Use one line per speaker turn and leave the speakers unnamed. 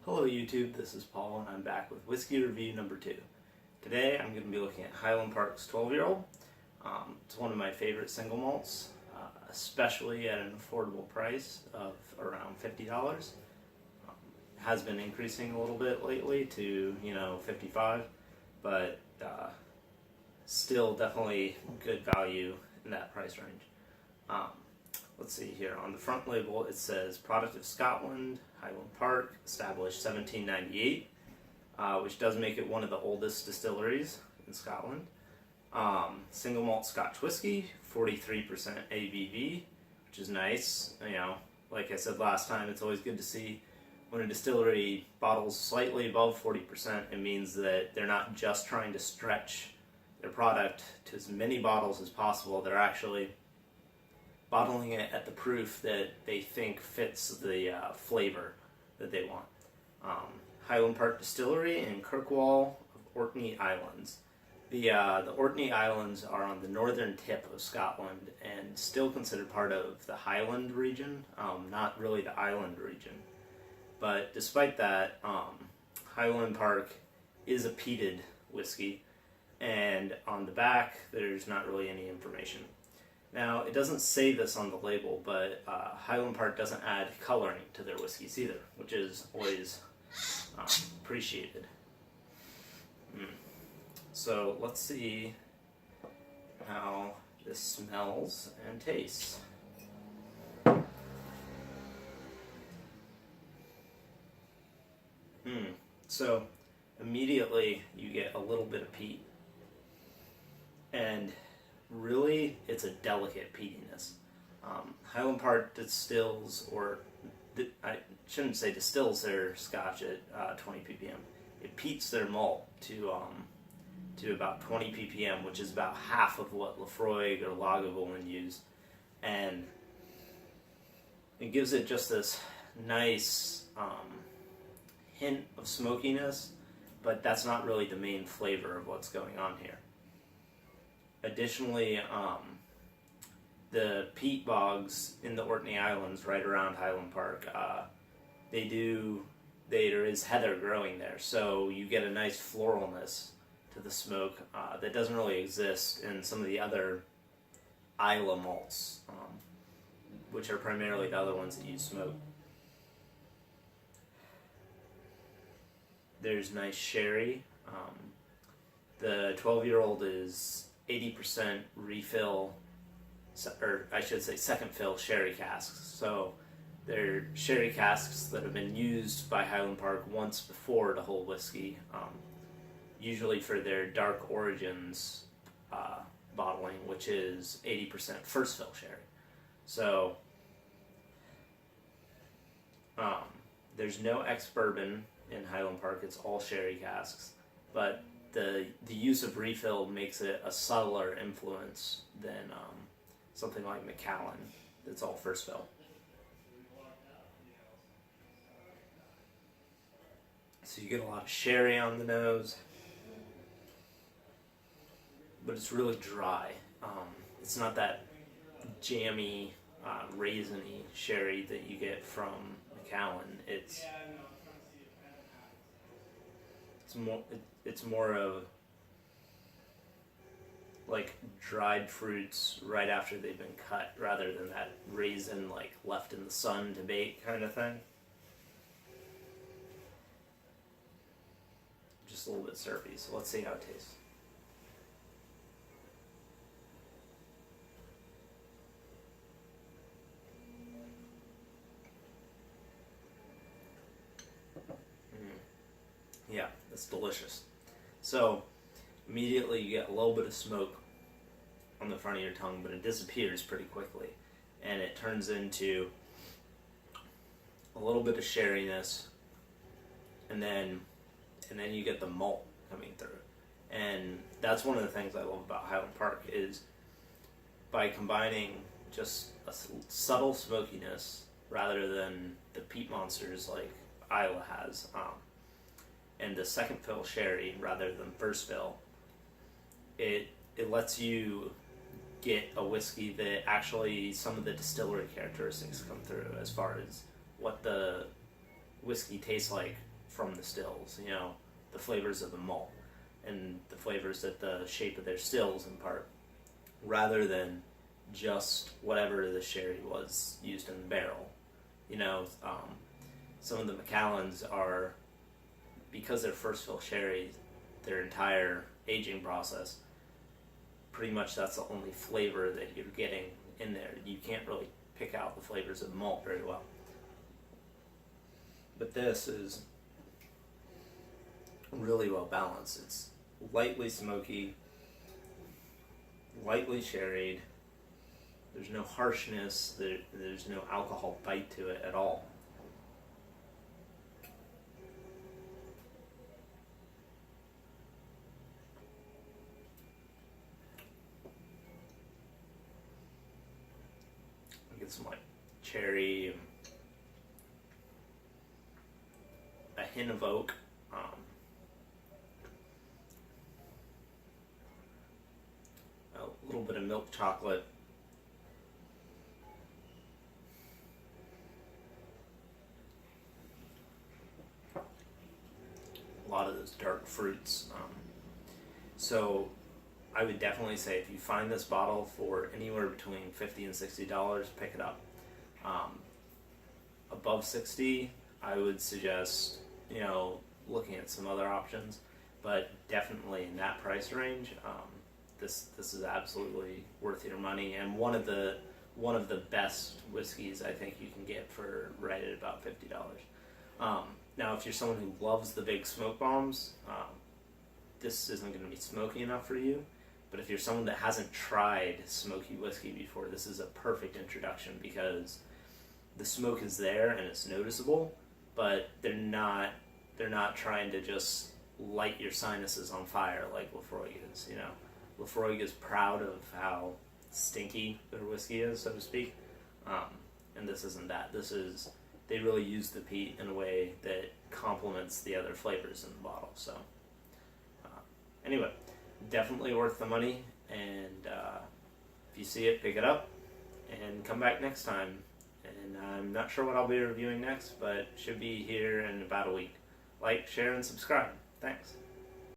Hello YouTube, this is Paul and I'm back with Whiskey Review number 2. Today I'm going to be looking at Highland Park's 12-year-old. It's one of my favorite single malts, especially at an affordable price of around $50. It has been increasing a little bit lately to, $55, but still definitely good value in that price range. Let's see here. On the front label it says product of Scotland, Highland Park, established 1798, which does make it one of the oldest distilleries in Scotland. Single malt Scotch whiskey, 43% ABV, which is nice. Like I said last time, it's always good to see when a distillery bottles slightly above 40%. It means that they're not just trying to stretch their product to as many bottles as possible. They're actually bottling it at the proof that they think fits the flavor that they want. Highland Park Distillery in Kirkwall of Orkney Islands. The Orkney Islands are on the northern tip of Scotland and still considered part of the Highland region, not really the island region. But despite that, Highland Park is a peated whiskey, and on the back there's not really any information. Now, it doesn't say this on the label, but Highland Park doesn't add coloring to their whiskeys either, which is always appreciated. So let's see how this smells and tastes. So immediately you get a little bit of peat, and really, it's a delicate peatiness. Highland Park distills, I shouldn't say distills their scotch at 20 ppm. It peats their malt to about 20 ppm, which is about half of what Laphroaig or Lagavulin use, and it gives it just this nice hint of smokiness, but that's not really the main flavor of what's going on here. Additionally, the peat bogs in the Orkney Islands, right around Highland Park, there is heather growing there, so you get a nice floralness to the smoke that doesn't really exist in some of the other Islay malts, which are primarily the other ones that use smoke. There's nice sherry. The 12-year-old is 80% refill, or I should say second fill sherry casks. So they're sherry casks that have been used by Highland Park once before to hold whiskey, usually for their dark origins bottling, which is 80% first fill sherry. So there's no ex-bourbon in Highland Park, it's all sherry casks, but the use of refill makes it a subtler influence than something like Macallan that's all first fill. So you get a lot of sherry on the nose, but it's really dry. It's not that jammy, raisiny sherry that you get from Macallan. It's more of like dried fruits right after they've been cut, rather than that raisin like left in the sun to bake kind of thing. Just a little bit syrupy, so let's see how it tastes. Yeah, that's delicious. So immediately you get a little bit of smoke on the front of your tongue, but it disappears pretty quickly, and it turns into a little bit of sherryness, and then you get the malt coming through. And that's one of the things I love about Highland Park, is by combining just a subtle smokiness rather than the peat monsters like Islay has, and the second fill sherry rather than first fill, it lets you get a whiskey that actually some of the distillery characteristics come through, as far as what the whiskey tastes like from the stills, you know, the flavors of the malt and the flavors that the shape of their stills impart, rather than just whatever the sherry was used in the barrel. You know, some of the Macallans are, because they're first fill sherry, their entire aging process, pretty much that's the only flavor that you're getting in there. You can't really pick out the flavors of the malt very well. But this is really well balanced. It's lightly smoky, lightly sherried. There's no harshness, there's no alcohol bite to it at all. I get some like cherry, a hint of oak, a little bit of milk chocolate, a lot of those dark fruits. So I would definitely say if you find this bottle for anywhere between $50 and $60, pick it up. Above 60, I would suggest, you know, looking at some other options, but definitely in that price range, this is absolutely worth your money, and one of the best whiskeys I think you can get for right at about $50. Now, if you're someone who loves the big smoke bombs, this isn't going to be smoky enough for you. But if you're someone that hasn't tried smoky whiskey before, this is a perfect introduction, because the smoke is there and it's noticeable, but they're not trying to just light your sinuses on fire like Laphroaig is. You know, Laphroaig is proud of how stinky their whiskey is, so to speak, and this isn't that. They really use the peat in a way that complements the other flavors in the bottle. So anyway, definitely worth the money, and if you see it, pick it up and come back next time. And I'm not sure what I'll be reviewing next, but should be here in about a week. Like, share, and subscribe. Thanks.